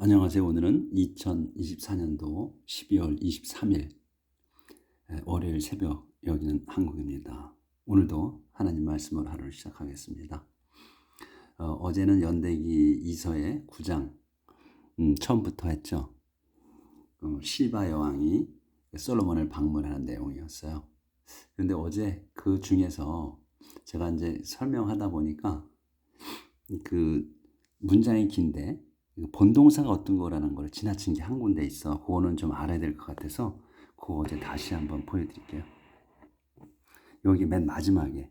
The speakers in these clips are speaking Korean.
안녕하세요. 오늘은 2024년도 12월 23일 월요일 새벽, 여기는 한국입니다. 오늘도 하나님 말씀으로 하루를 시작하겠습니다. 어제는 연대기 2서의 9장 처음부터 했죠. 시바 여왕이 솔로몬을 방문하는 내용이었어요. 그런데 어제 그 중에서 제가 이제 설명하다 보니까 그 문장이 긴데 본동사가 어떤 거라는 걸 지나친 게 한 군데 있어. 그거는 좀 알아야 될 것 같아서 그거 어제 다시 한번 보여드릴게요. 여기 맨 마지막에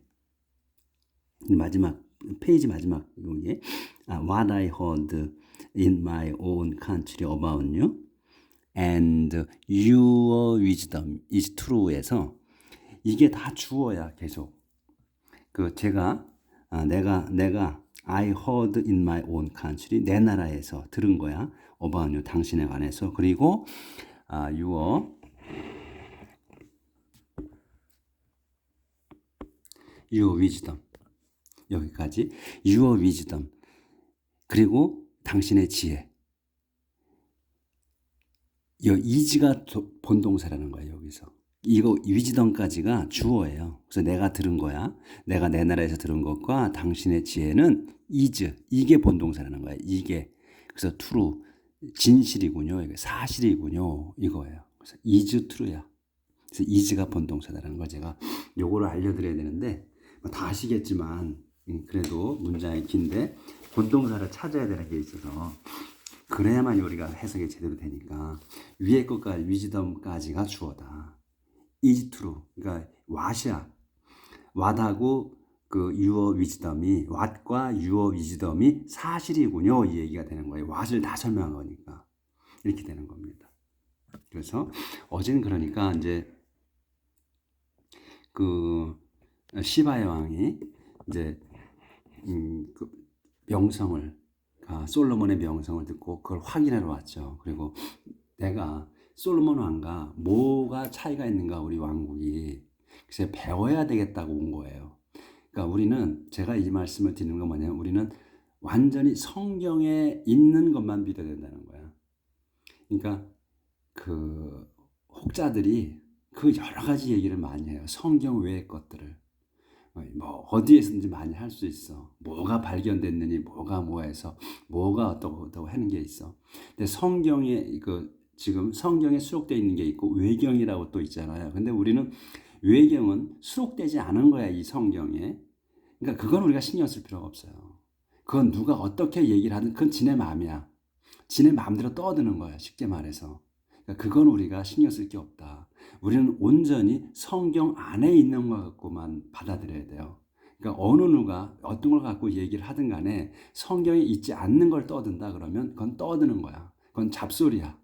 마지막 페이지 마지막 여기 What I heard in my own country about you and your wisdom is true에서 이게 다 주어야 계속. 제가 내가 I heard in my own country, 내 나라에서 들은 거야. about you, 당신에 관해서. 그리고 your wisdom, 여기까지 your wisdom, 그리고 당신의 지혜. 이 이지가 본동사라는 거예요. 여기서 이거 위즈덤까지가 주어예요. 그래서 내가 들은 거야. 내가 내 나라에서 들은 것과 당신의 지혜는 is, 이게 본동사라는 거야. 이게. 그래서 true, 진실이군요. 이게 사실이군요. 이거예요. 그래서 is true야. 그래서 is가 본동사라는 걸 제가 요거를 알려드려야 되는데 다 아시겠지만 그래도 문장이 긴데 본동사를 찾아야 되는 게 있어서 그래야만 우리가 해석이 제대로 되니까 위에 것까지 위즈덤까지가 주어다. is true. 그러니까 what이야. what하고 그 your wisdom이 what과 your wisdom이 사실이군요. 이 얘기가 되는 거예요. what을 다 설명한 거니까 이렇게 되는 겁니다. 그래서 어제는 그러니까 이제 그 시바 여왕이 이제 그 명성을 솔로몬의 명성을 듣고 그걸 확인하러 왔죠. 그리고 내가 솔로몬 왕과 뭐가 차이가 있는가 우리 왕국이 그래서 배워야 되겠다고 온 거예요. 그러니까 우리는 제가 이 말씀을 드리는 건 뭐냐면 우리는 완전히 성경에 있는 것만 믿어야 된다는 거야. 그러니까 그 혹자들이 그 여러 가지 얘기를 많이 해요. 성경 외의 것들을. 뭐 어디에서든지 많이 할 수 있어. 뭐가 발견됐느니 뭐가 뭐해서 뭐가 어떻고 하는 게 있어. 근데 성경에 지금 성경에 수록되어 있는 게 있고 외경이라고 또 있잖아요. 근데 우리는 외경은 수록되지 않은 거야, 이 성경에. 그러니까 그건 우리가 신경 쓸 필요가 없어요. 그건 누가 어떻게 얘기를 하든 그건 지네 마음이야. 지네 마음대로 떠드는 거야, 쉽게 말해서. 그러니까 그건 우리가 신경 쓸 게 없다. 우리는 온전히 성경 안에 있는 것 갖고만 받아들여야 돼요. 그러니까 어느 누가 어떤 걸 갖고 얘기를 하든 간에 성경에 있지 않는 걸 떠든다 그러면 그건 떠드는 거야. 그건 잡소리야.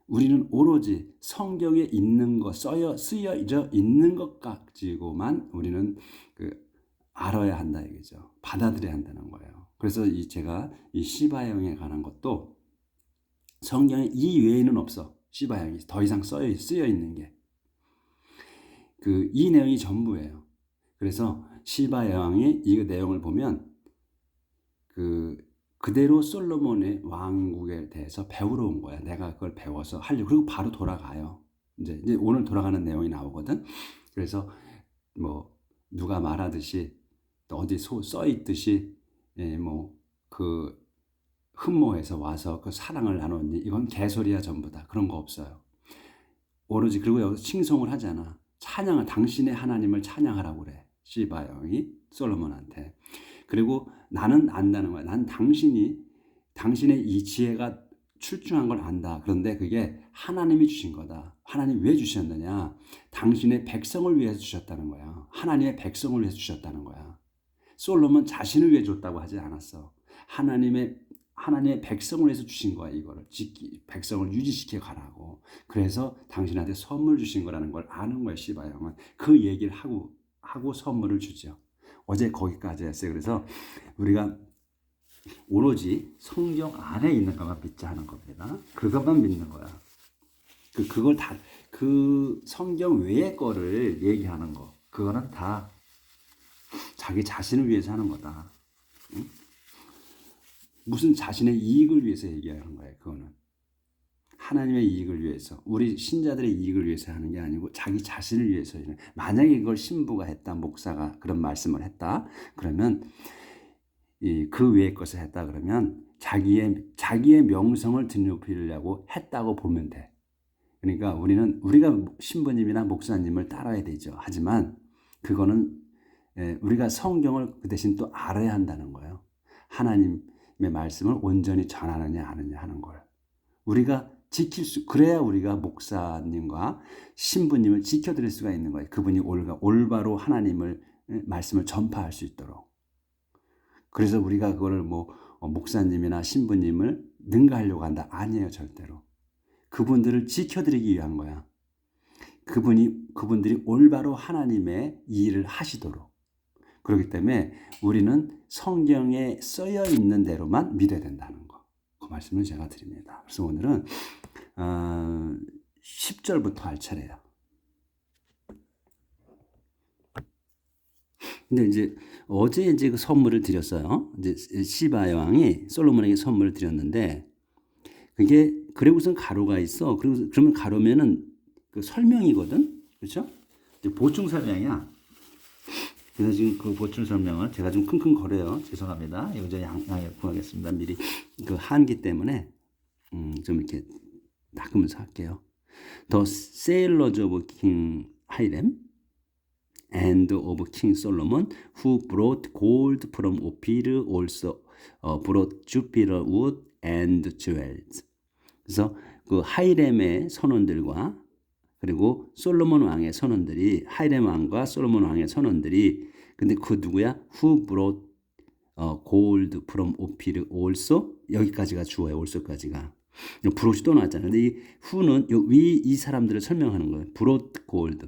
우리는 오로지 성경에 있는 것, 쓰여져 있는 것 가지고만 우리는 알아야 한다 이거죠. 받아들여야 한다는 거예요. 그래서 제가 이 시바형에 관한 것도 성경에 이 외에는 없어. 시바형이 더 이상 쓰여 있는 게. 이 내용이 전부예요. 그래서 시바형이 이 내용을 보면 그대로 솔로몬의 왕국에 대해서 배우러 온 거야. 내가 그걸 배워서 하려고. 그리고 바로 돌아가요. 이제 오늘 돌아가는 내용이 나오거든. 그래서 뭐 누가 말하듯이 또 어디 써 있듯이 흠모해서 와서 그 사랑을 나눴니? 이건 개소리야 전부 다. 그런 거 없어요. 오로지 그리고 여기서 칭송을 하잖아. 찬양을 당신의 하나님을 찬양하라고 그래. 시바 영이 솔로몬한테. 그리고 나는 안다는 거야. 난 당신의 이 지혜가 출중한 걸 안다. 그런데 그게 하나님이 주신 거다. 하나님 왜 주셨느냐? 당신의 백성을 위해서 주셨다는 거야. 하나님의 백성을 위해서 주셨다는 거야. 솔로몬 자신을 위해 줬다고 하지 않았어. 하나님의 백성을 위해서 주신 거야. 이거를 백성을 유지시켜 가라고. 그래서 당신한테 선물 주신 거라는 걸 아는 거야. 시바 형은 그 얘기를 하고 선물을 주죠. 어제 거기까지 했어요. 그래서 우리가 오로지 성경 안에 있는 것만 믿자 하는 겁니다. 그것만 믿는 거야. 그걸 다 성경 외의 거를 얘기하는 거. 그거는 다 자기 자신을 위해서 하는 거다. 응? 무슨 자신의 이익을 위해서 얘기하는 거예요. 그거는 하나님의 이익을 위해서, 우리 신자들의 이익을 위해서 하는 게 아니고 자기 자신을 위해서. 만약에 이걸 신부가 했다, 목사가 그런 말씀을 했다, 그러면 그 외의 것을 했다 그러면 자기의 명성을 드높이려고 했다고 보면 돼. 그러니까 우리가 신부님이나 목사님을 따라야 되죠. 하지만 그거는 우리가 성경을 그 대신 또 알아야 한다는 거예요. 하나님의 말씀을 온전히 전하느냐 아느냐 하는 걸 우리가 그래야 우리가 목사님과 신부님을 지켜드릴 수가 있는 거예요. 그분이 올바로 하나님을 말씀을 전파할 수 있도록. 그래서 우리가 그거를 목사님이나 신부님을 능가하려고 한다. 아니에요, 절대로. 그분들을 지켜드리기 위한 거야. 그분들이 올바로 하나님의 일을 하시도록. 그렇기 때문에 우리는 성경에 쓰여 있는 대로만 믿어야 된다는 거. 그 말씀을 제가 드립니다. 그래서 오늘은 10절부터 할 차례예요. 근데 이제 어제 그 선물을 드렸어요. 이제 시바 왕이 솔로몬에게 선물을 드렸는데 그게 그리고선 가로가 있어. 그러면 가로면은 그 설명이거든, 그렇죠? 보충 설명이야. 그래서 지금 그 보충 설명을 제가 좀 킁킁거려요. 죄송합니다. 이거 저 양해 구하겠습니다. 미리 그 한기 때문에 좀 이렇게 닦으면서 할게요. The sailors of King Hiram and of King Solomon, who brought gold from Ophir, also brought Jupiter wood and jewels. 그래서 그 하이렘의 선원들과 그리고 솔로몬 왕의 선원들이, 하이렘 왕과 솔로몬 왕의 선원들이, 근데 그 누구야? Who brought gold from Ophir also? 여기까지가 주어요. also까지가. brought 또 나왔잖아요. 근데 이 who는 이 사람들을 설명하는 거예요. brought gold.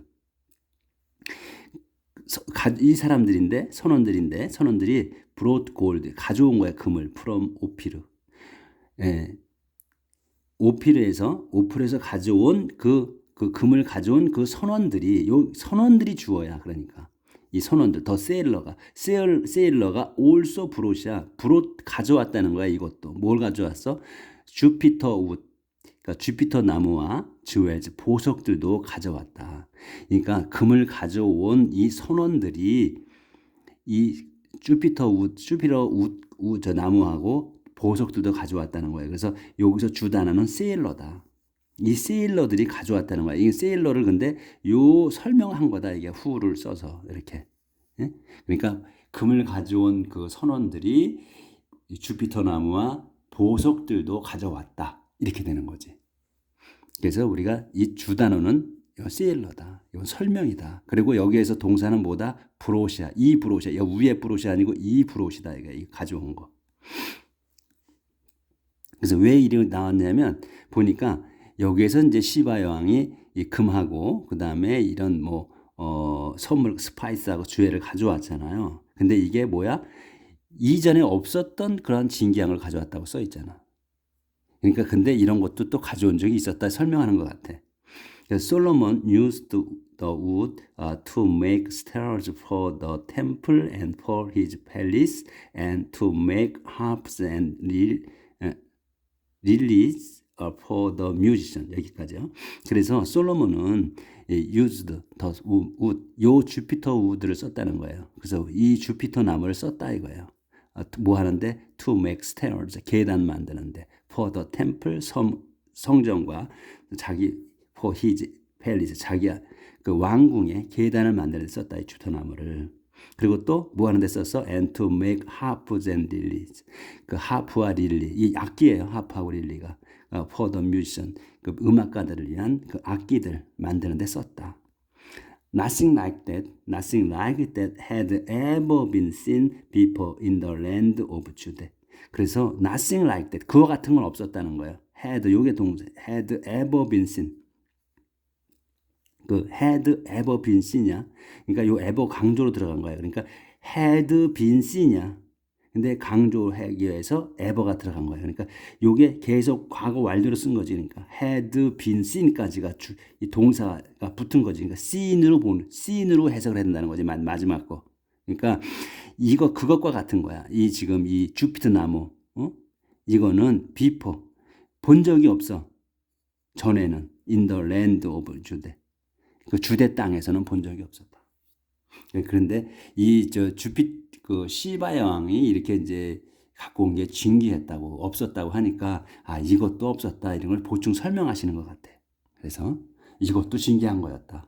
이 사람들인데, 선원들이 brought gold, 가져온 거야, 금을. from Ophir. 예. 오피르에서 가져온 그 금을 가져온 그 선원들이, 선원들이 주어야. 그러니까 이 선원들, 더 세일러가 also brought 가져왔다는 거야. 이것도 뭘 가져왔어? 주피터 우드, 그러니까 주피터 나무와 주웰즈, 보석들도 가져왔다. 그러니까 금을 가져온 이 선원들이 이 주피터 우드 나무하고 보석들도 가져왔다는 거예요. 그래서 여기서 주 단어는 세일러다. 이 세일러들이 가져왔다는 거야. 이 세일러를 근데 설명한 거다. 이게 후를 써서 이렇게. 예? 그러니까 금을 가져온 그 선원들이 주피터 나무와 보석들도 가져왔다. 이렇게 되는 거지. 그래서 우리가 이 주 단어는 세일러다. 이건 설명이다. 그리고 여기에서 동사는 뭐다? 브로시아. 이 브로시아. 위에 브로시아 아니고 이 브로시다. 이게 가져온 거. 그래서 왜 이름이 나왔냐면 보니까 여기에서 이제 시바 여왕이 이 금하고 그 다음에 이런 선물 스파이스하고 주애를 가져왔잖아요. 근데 이게 뭐야? 이전에 없었던 그런 진기향을 가져왔다고 써 있잖아. 그러니까 근데 이런 것도 또 가져온 적이 있었다 설명하는 것 같아. 그래서 Solomon used the wood to make stairs for the temple and for his palace and to make harps and lilies for the musician. 여기까지요. 그래서 솔로몬은 used the wood, 요 주피터 우드를 썼다는 거예요. 그래서 이 주피터 나무를 썼다 이거예요. 뭐 하는데? To make stairs, 계단 만드는데. For the temple, 성전과 자기 for his palace, 자기 그 왕궁의 계단을 만드는 데 썼다 이 주터나무를. 그리고 또 뭐 하는 데 썼어? And to make harps and lilies. 그 하프와 릴리, 이 악기예요. 하프하고 릴리가. For the musician, 그 음악가들을 위한 그 악기들 만드는 데 썼다. Nothing like that had ever been seen before in the land of Judah. 그래서 nothing like that, 그와 같은 건 없었다는 거예요. had, 요게 동사, had ever been seen. 그 had ever been seen이야. 그러니까 요 ever 강조로 들어간 거예요. 그러니까 had been seen이야. 근데 강조하기 위해서 ever가 들어간 거예요. 그러니까 요게 계속 과거 완료로 쓴 거지. 그러니까 had been seen까지가 이 동사가 붙은 거지. 그러니까 seen으로 해석을 해야 된다는 거지. 마지막 거. 그러니까 그것과 같은 거야. 지금 이 주피터 나무, 이거는 before 본 적이 없어. 전에는 in the land of 주대. 그 주대 땅에서는 본 적이 없었다. 그런데 그 시바 여왕이 이렇게 이제 갖고 온 게 진귀했다고 없었다고 하니까 이것도 없었다 이런 걸 보충 설명하시는 것 같아. 그래서 이것도 진귀한 거였다.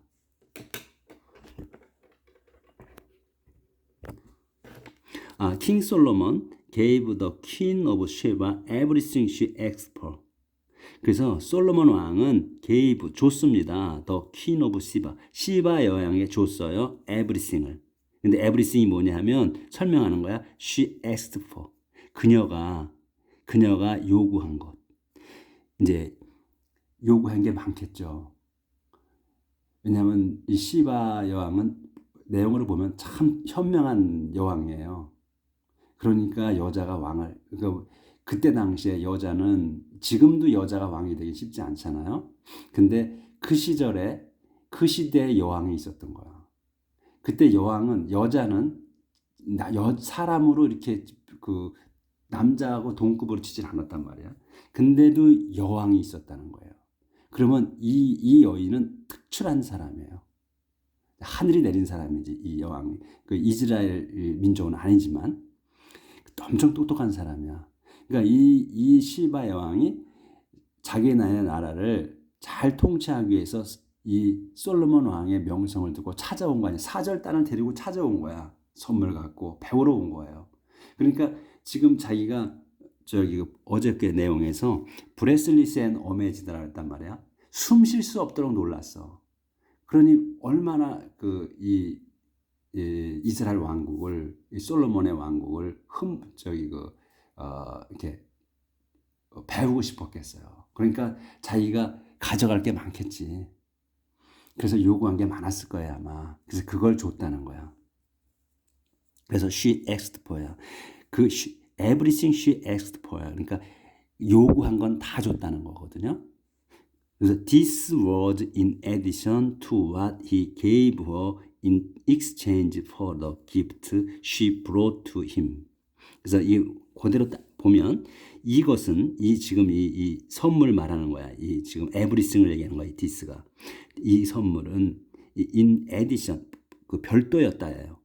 King Solomon gave the Queen of Sheba everything she asked for. 그래서 솔로몬 왕은 gave 줬습니다. The Queen of Sheba 시바 여왕에 줬어요. everything을. 근데 everything이 뭐냐 하면 설명하는 거야. She asked for. 그녀가 요구한 것. 이제 요구한 게 많겠죠. 왜냐하면 이 시바 여왕은 내용으로 보면 참 현명한 여왕이에요. 그러니까 여자가 왕을 그때 당시에 여자는 지금도 여자가 왕이 되기 쉽지 않잖아요. 근데 그 시절에 그 시대에 여왕이 있었던 거야. 그때 여자는 사람으로 이렇게 그 남자하고 동급으로 치질 않았단 말이야. 근데도 여왕이 있었다는 거예요. 그러면 이 여인은 특출한 사람이에요. 하늘이 내린 사람이지 이 여왕이. 그 이스라엘 민족은 아니지만 엄청 똑똑한 사람이야. 그러니까 이 시바 여왕이 자기 나라를 잘 통치하기 위해서 이 솔로몬 왕의 명성을 듣고 찾아온 거 아니야. 사절단을 데리고 찾아온 거야. 선물 갖고 배우러 온 거예요. 그러니까 지금 자기가 어저께 내용에서 브레슬리스 앤 어메이즈드라고 했단 말이야. 숨 쉴 수 없도록 놀랐어. 그러니 얼마나 이스라엘 왕국을 이 솔로몬의 왕국을 이렇게 배우고 싶었겠어요. 그러니까 자기가 가져갈 게 많겠지. 그래서 요구한 게 많았을 거야 아마. 그래서 그걸 줬다는 거야. 그래서 she asked for야. everything she asked for야. 그러니까 요구한 건 다 줬다는 거거든요. 그래서 this was in addition to what he gave her in exchange for the gift she brought to him. 그래서 그대로 보면 이것은 지금 이 선물 말하는 거야. 지금 everything을 얘기하는 거야. 이 this가. 이 선물은 in addition 그 별도였다예요.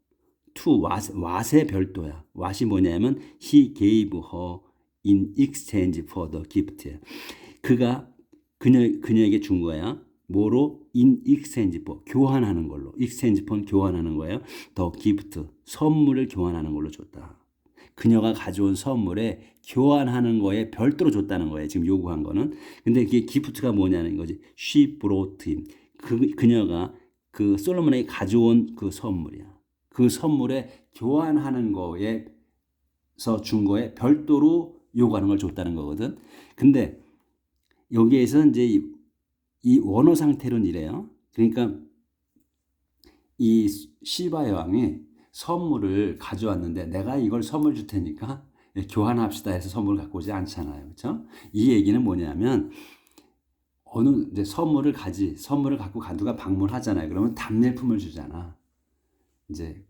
to what의 별도야. what이 뭐냐면 he gave her in exchange for the gift. 그녀에게 준 거야. 뭐로? in exchange for 교환하는 걸로. exchange for 교환하는 거예요. the gift 선물을 교환하는 걸로 줬다. 그녀가 가져온 선물에 교환하는 거에 별도로 줬다는 거예요. 지금 요구한 거는. 근데 그게 기프트가 뭐냐는 거지. She brought him. 그녀가 그 솔로몬에게 가져온 그 선물이야. 그 선물에 교환하는 거에서 준 거에 별도로 요구하는 걸 줬다는 거거든. 근데 여기에서 이제 이 원어 상태로는 이래요. 그러니까 이 시바 여왕이 선물을 가져왔는데 내가 이걸 선물 줄 테니까 교환합시다 해서 선물을 갖고 오지 않잖아요. 그렇죠? 이 얘기는 뭐냐면 이제 선물을 갖고 누가 방문하잖아요. 그러면 답례품을 주잖아. 이제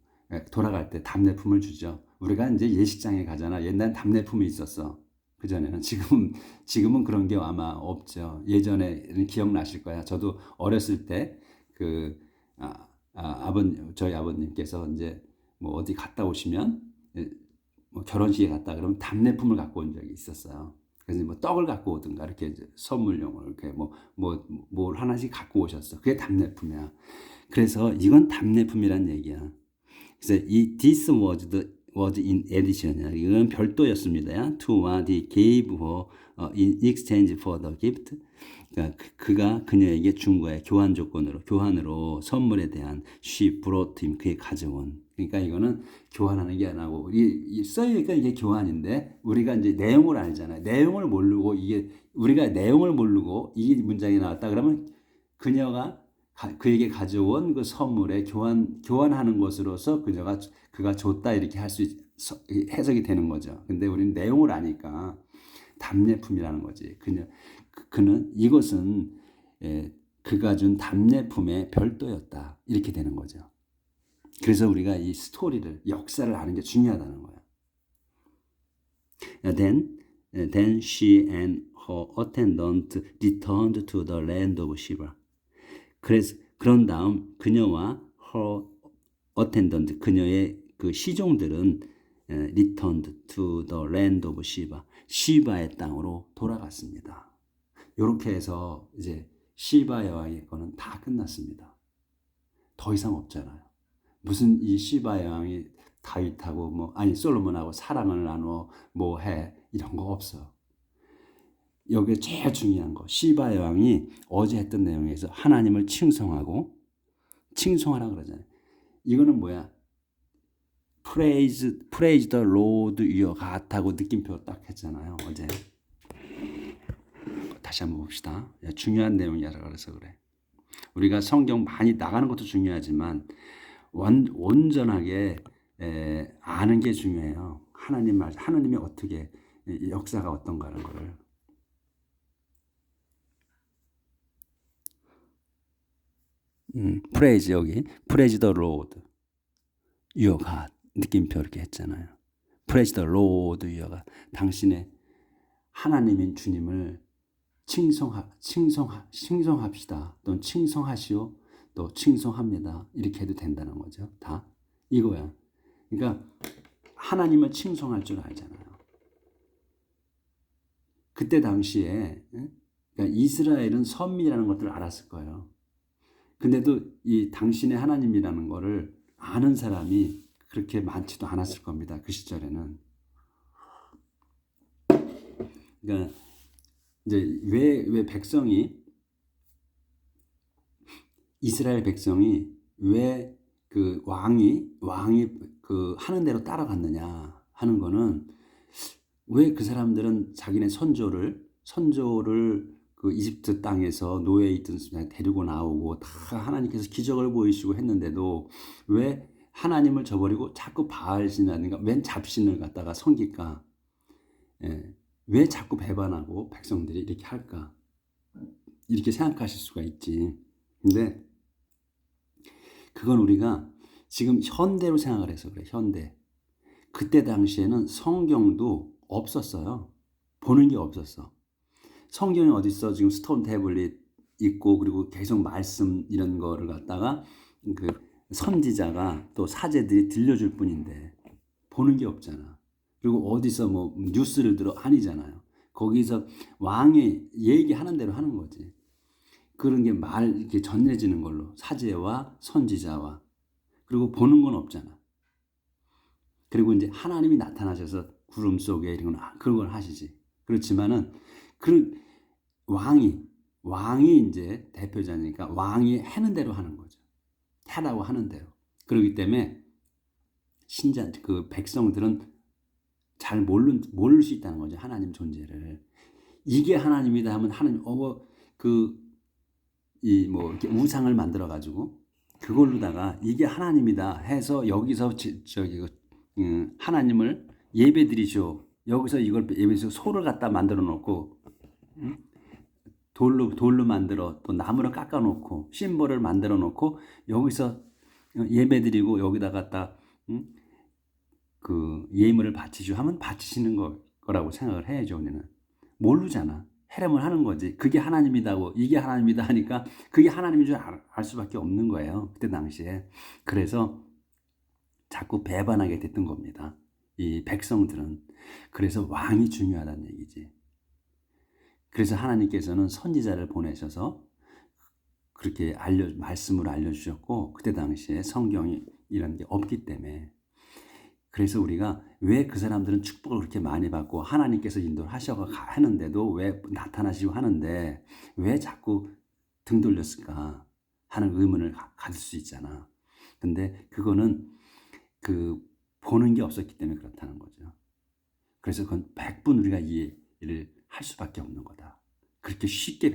돌아갈 때 답례품을 주죠. 우리가 이제 예식장에 가잖아. 옛날엔 답례품이 있었어. 그전에는. 지금은 그런 게 아마 없죠. 예전에 기억나실 거야. 저도 어렸을 때 저희 아버님께서 이제 뭐 어디 갔다 오시면 뭐 결혼식에 갔다 그러면 답례품을 갖고 온 적이 있었어요. 그래서 뭐 떡을 갖고 오든가 이렇게 이제 선물용으로 이렇게 뭘 하나씩 갖고 오셨어. 그게 답례품이야. 그래서 이건 답례품이란 얘기야. 그래서 이 this was in addition. 이건 별도였습니다. To what he gave her in exchange for the gift. 그러니까 그녀에게 준 거에 교환으로 선물에 대한 she brought him 그의 가져온. 그러니까 이거는 교환하는 게 아니고 써있으니까 이게 교환인데 우리가 이제 내용을 알잖아요. 내용을 모르고 우리가 내용을 모르고 이 문장이 나왔다 그러면 그녀가 그에게 가져온 그 선물에 교환하는 것으로서 그가 줬다 이렇게 할 수 해석이 되는 거죠. 근데 우리는 내용을 아니까 답례품이라는 거지. 그는 이것은 그가 준 답례품의 별도였다 이렇게 되는 거죠. 그래서 우리가 이 스토리를 역사를 아는 게 중요하다는 거야. Then Then she and her attendant returned to the land of Sheba. 그래서 그런 다음 그녀와 her attendant 그녀의 그 시종들은 returned to the land of Sheba. 시바의 땅으로 돌아갔습니다. 이렇게 해서 이제 시바 여왕의 거는 다 끝났습니다. 더 이상 없잖아요. 무슨 이 시바 여왕이 다윗하고 뭐 아니 솔로몬하고 사랑을 나누어 뭐 해 이런 거 없어. 여기 제일 중요한 거 시바 여왕이 어제 했던 내용에서 하나님을 칭송하고 칭송하라 그러잖아요. 이거는 뭐야? praise the Lord your God 하고 느낌표 딱 했잖아요. 어제. 다시 한번 봅시다. 중요한 내용이라 그래서 그래. 우리가 성경 많이 나가는 것도 중요하지만 온전하게 아는 게 중요해요. 하나님 말, 하나님이 어떻게 역사가 어떤가 하는 거를. praise 여기 praise the Lord your God 느낌표 이렇게 했잖아요. praise the Lord your God 당신의 하나님인 주님을 칭송합시다. 또는 칭송하시오. 또 칭송합니다. 이렇게 해도 된다는 거죠. 다 이거야. 그러니까 하나님을 칭송할 줄 알잖아요. 그때 당시에 그러니까 이스라엘은 선미라는 것들을 알았을 거예요. 근데도 이 당신의 하나님이라는 거를 아는 사람이 그렇게 많지도 않았을 겁니다. 그 시절에는. 그러니까 이제 왜 백성이 이스라엘 백성이 왜 그 왕이 그 하는 대로 따라갔느냐 하는 거는 왜 그 사람들은 자기네 선조를 그 이집트 땅에서 노예에 있던 순간 데리고 나오고 다 하나님께서 기적을 보이시고 했는데도 왜 하나님을 저버리고 자꾸 바알신이라든가 웬 잡신을 갖다가 섬길까? 예. 왜 자꾸 배반하고 백성들이 이렇게 할까? 이렇게 생각하실 수가 있지. 근데 그건 우리가 지금 현대로 생각을 해서 그래. 현대. 그때 당시에는 성경도 없었어요. 보는 게 없었어. 성경이 어디 있어? 지금 스톤 태블릿 있고 그리고 계속 말씀 이런 거를 갖다가 그 선지자가 또 사제들이 들려줄 뿐인데 보는 게 없잖아. 그리고 어디서 뭐 뉴스를 들어 아니잖아요. 거기서 왕이 얘기하는 대로 하는 거지. 그런 게 이렇게 전해지는 걸로 사제와 선지자와 그리고 보는 건 없잖아. 그리고 이제 하나님이 나타나셔서 구름 속에 이런 건 그런 걸 하시지. 그렇지만은 그 왕이 이제 대표자니까 왕이 하는 대로 하는 거죠. 하라고 하는 대로. 그렇기 때문에 그 백성들은 잘 모를 수 있다는 거죠. 하나님 존재를. 이게 하나님이다 하면 하나님 이렇게 우상을 만들어 가지고 그걸로다가 이게 하나님이다 해서 여기서 하나님을 예배드리죠. 여기서 이걸 예배해서 소를 갖다 만들어 놓고 돌로 만들어 또 나무를 깎아 놓고 심벌을 만들어 놓고 여기서 예배드리고 여기다 갖다 그 예물을 바치죠 하면 바치시는 거라고 생각을 해야죠. 우리는 모르잖아. 해람을 하는 거지. 그게 하나님이다고 이게 하나님이다 하니까 그게 하나님인 줄 알 수밖에 없는 거예요. 그때 당시에. 그래서 자꾸 배반하게 됐던 겁니다. 이 백성들은. 그래서 왕이 중요하다는 얘기지. 그래서 하나님께서는 선지자를 보내셔서 그렇게 말씀을 알려주셨고 그때 당시에 성경이 이런 게 없기 때문에 그래서 우리가 왜 그 사람들은 축복을 그렇게 많이 받고 하나님께서 인도를 하셔가 하는데도 왜 나타나시고 하는데 왜 자꾸 등 돌렸을까 하는 의문을 가질 수 있잖아. 근데 그거는 그 보는 게 없었기 때문에 그렇다는 거죠. 그래서 그건 100분 우리가 이해를 할 수밖에 없는 거다. 그렇게 쉽게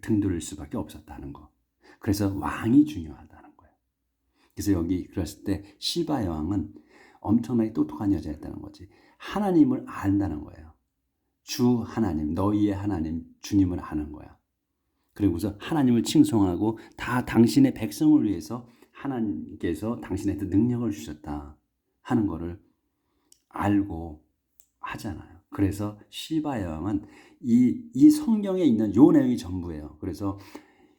등 돌릴 수밖에 없었다는 거. 그래서 왕이 중요하다는 거예요. 그래서 여기 그랬을 때 시바 여왕은 엄청나게 똑똑한 여자였다는 거지. 하나님을 안다는 거예요. 주 하나님, 너희의 하나님, 주님을 아는 거야. 그리고서 하나님을 칭송하고 다 당신의 백성을 위해서 하나님께서 당신한테 능력을 주셨다 하는 거를 알고 하잖아요. 그래서 시바 여왕은 이 성경에 있는 요 내용이 전부예요. 그래서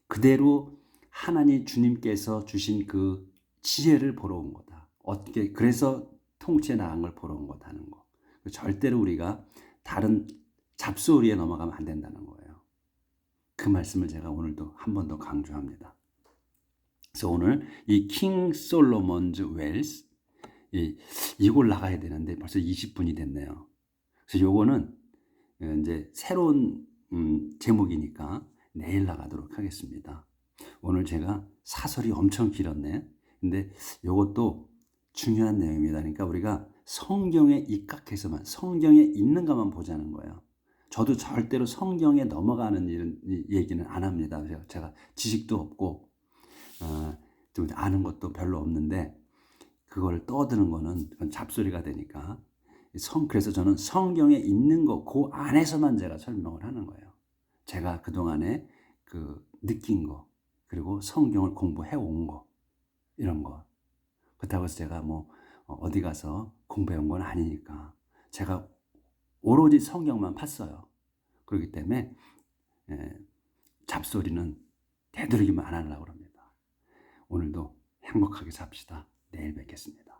그대로 하나님 주님께서 주신 그 지혜를 보러 온 거다. 어떻게 그래서 통치에 나간 걸 보러 온 거다는 거. 절대로 우리가 다른 잡소리에 넘어가면 안 된다는 거예요. 그 말씀을 제가 오늘도 한 번 더 강조합니다. 그래서 오늘 이 킹 솔로몬즈 웰스 이걸 나가야 되는데 벌써 20분이 됐네요. 그래서 요거는 이제 새로운 제목이니까 내일 나가도록 하겠습니다. 오늘 제가 사설이 엄청 길었네. 근데 요것도 중요한 내용입니다. 그러니까 우리가 성경에 입각해서만 성경에 있는 것만 보자는 거예요. 저도 절대로 성경에 넘어가는 이런 얘기는 안 합니다. 제가 지식도 없고 좀 아는 것도 별로 없는데 그걸 떠드는 거는 그건 잡소리가 되니까 그래서 저는 성경에 있는 거 그 안에서만 제가 설명을 하는 거예요. 제가 그동안에 그 느낀 거 그리고 성경을 공부해 온 거 이런 거 그렇다고 해서 제가 뭐 어디 가서 공부해 온 건 아니니까 제가 오로지 성경만 팠어요. 그렇기 때문에 잡소리는 되도록이면 안 하려고 합니다. 오늘도 행복하게 삽시다. 내일 뵙겠습니다.